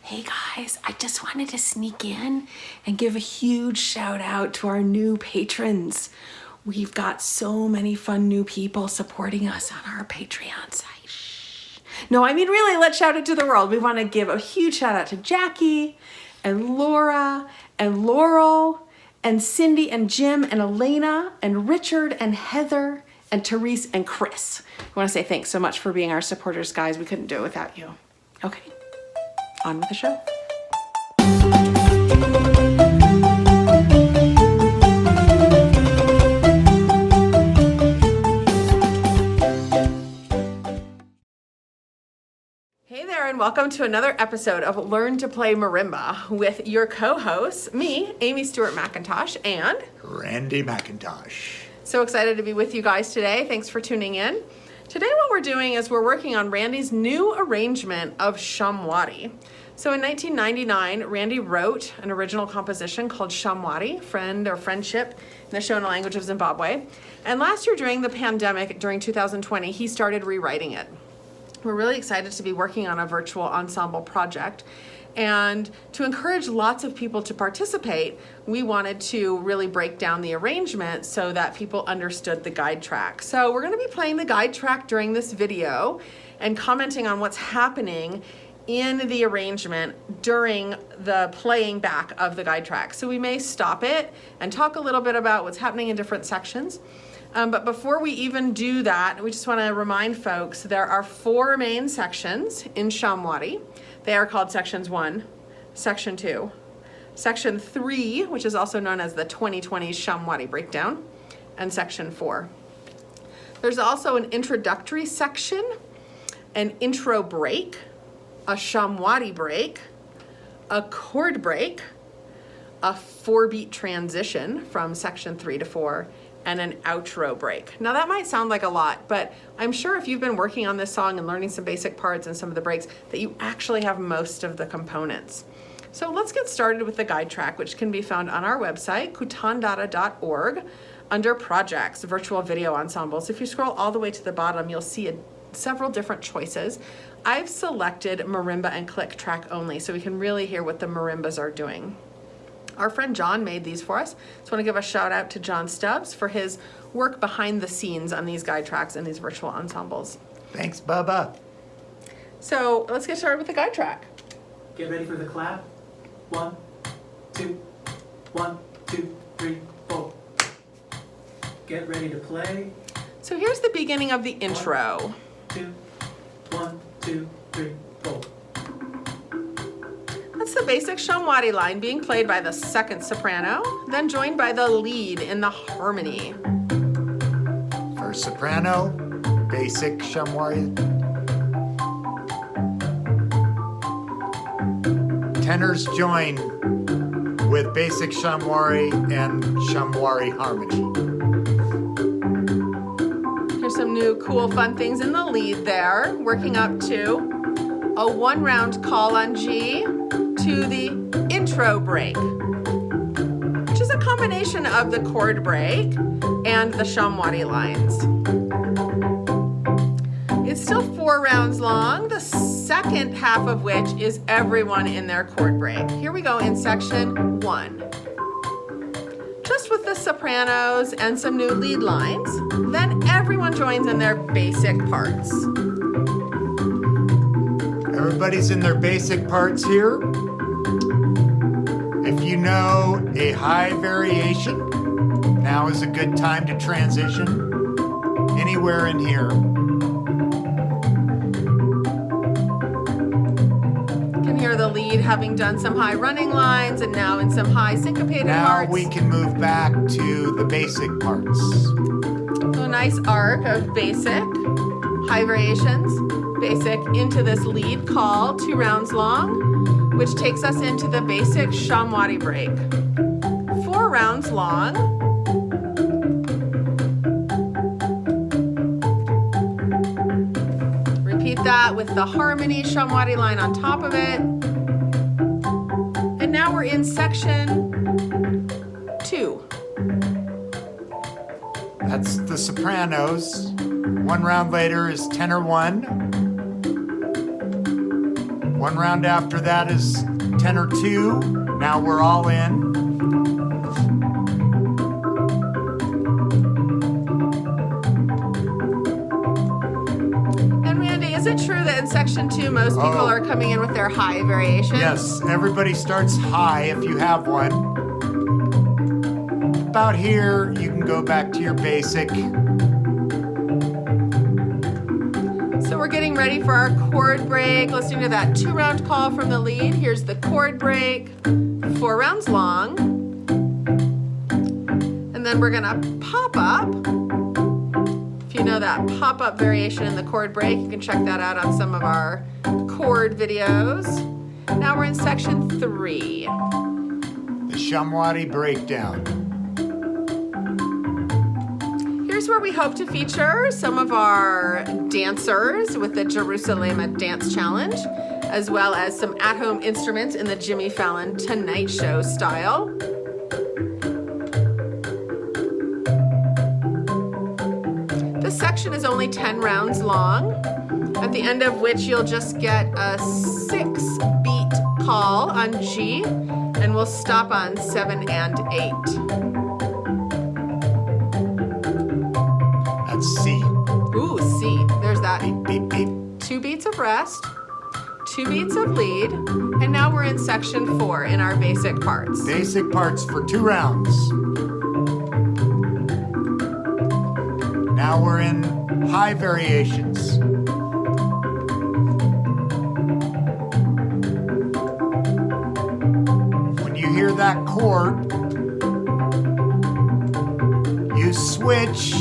Hey guys, I just wanted to sneak in and give a huge shout out to our new patrons. We've got so many fun new people supporting us on our Patreon site. Shh. No, I mean really, let's shout it to the world. We want to give a huge shout out to Jackie and Laura and Laurel and Cindy and Jim and Elena and Richard and Heather and Therese and Chris. We want to say thanks so much for being our supporters, guys. We couldn't do it without you. Okay. On with the show. Hey there, and welcome to another episode of Learn to Play Marimba with your co-hosts, me, Amy Stewart McIntosh, and Randy McIntosh. So excited to be with you guys today. Thanks for tuning in. Today what we're doing is we're working on Randy's new arrangement of Shamwari. So in 1999, Randy wrote an original composition called Shamwari, Friend or Friendship, in the Shona language of Zimbabwe. And last year during the pandemic, during 2020, he started rewriting it. We're really excited to be working on a virtual ensemble project. And to encourage lots of people to participate, we wanted to really break down the arrangement so that people understood the guide track. So we're going to be playing the guide track during this video and commenting on what's happening in the arrangement during the playing back of the guide track. So we may stop it and talk a little bit about what's happening in different sections. But before we even do that, we just want to remind folks there are 4 main sections in Shamwari. They are called Sections 1, Section 2, Section 3, which is also known as the 2020 Shamwari Breakdown, and Section 4. There's also an introductory section, an intro break, a Shamwari break, a chord break, a 4-beat transition from Section 3 to 4, and an outro break. Now that might sound like a lot, but I'm sure if you've been working on this song and learning some basic parts and some of the breaks, that you actually have most of the components. So let's get started with the guide track, which can be found on our website, kutandara.org, under Projects, Virtual Video Ensembles. If you scroll all the way to the bottom, you'll see several different choices. I've selected marimba and click track only, so we can really hear what the marimbas are doing. Our friend John made these for us. So I want to give a shout out to John Stubbs for his work behind the scenes on these guide tracks and these virtual ensembles. Thanks, Bubba. So let's get started with the guide track. Get ready for the clap. 1, 2, 1, 2, 3, 4. Get ready to play. So here's the beginning of the intro. 2, 1, 2, 3, 4. That's the basic Shamwari line being played by the second soprano, then joined by the lead in the harmony. First soprano, basic Shamwari. Tenors join with basic Shamwari and Shamwari harmony. Here's some new cool fun things in the lead there, working up to a 1-round call on G to the intro break, which is a combination of the chord break and the Shamwari lines. It's still 4 rounds long, the second half of which is everyone in their chord break. Here we go in section 1. Just with the sopranos and some new lead lines, then everyone joins in their basic parts. Everybody's in their basic parts here. If you know a high variation, now is a good time to transition anywhere in here. You can hear the lead having done some high running lines and now in some high syncopated parts. Now we can move back to the basic parts. So a nice arc of basic, high variations, basic into this lead call, 2 rounds long, which takes us into the basic Shamwari break. 4 rounds long. Repeat that with the harmony Shamwari line on top of it. And now we're in section 2. That's the sopranos. 1 round later is tenor 1. One round after that is tenor 2. Now we're all in. And Randy, is it true that in section 2 most people are coming in with their high variation? Yes, everybody starts high if you have one. About here, you can go back to your basic. So we're getting ready for our chord break, listening to that 2-round call from the lead. Here's the chord break, 4 rounds long. And then we're gonna pop up. If you know that pop-up variation in the chord break, you can check that out on some of our chord videos. Now we're in section 3. The Shamwari breakdown. Here's where we hope to feature some of our dancers with the Jerusalem Dance Challenge, as well as some at-home instruments in the Jimmy Fallon Tonight Show style. This section is only 10 rounds long, at the end of which you'll just get a 6-beat call on G, and we'll stop on 7 and 8. C. Ooh, C. There's that. Beep, beep, beep. 2 beats of rest, 2 beats of lead, and now we're in section 4 in our basic parts. Basic parts for 2 rounds. Now we're in high variations. When you hear that chord, you switch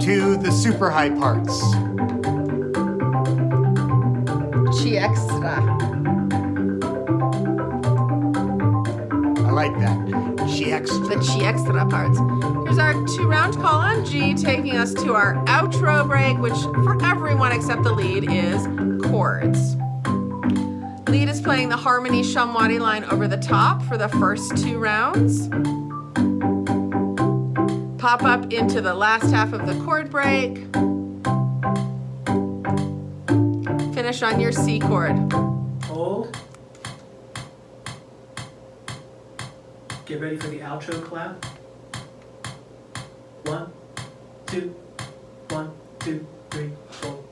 to the super high parts. Chi extra. I like that. Chi extra. The chi extra parts. Here's our 2-round call on G, taking us to our outro break, which for everyone except the lead is chords. Lead is playing the harmony Shamwari line over the top for the first 2 rounds. Pop up into the last half of the chord break. Finish on your C chord. Hold. Get ready for the outro clap. 1, 2, 1, 2, 3, 4.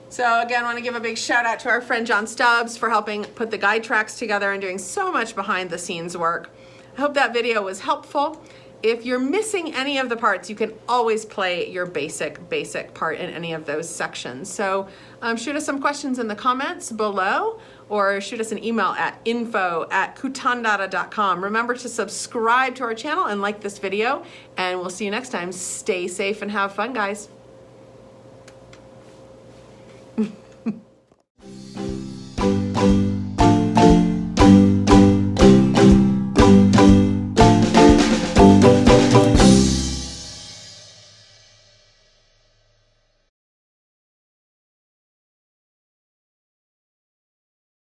So again, I want to give a big shout out to our friend John Stubbs for helping put the guide tracks together and doing so much behind the scenes work. I hope that video was helpful. If you're missing any of the parts, you can always play your basic part in any of those sections. So shoot us some questions in the comments below, or shoot us an email at info@kutandara.com. Remember to subscribe to our channel and like this video, and we'll see you next time. Stay safe and have fun, guys.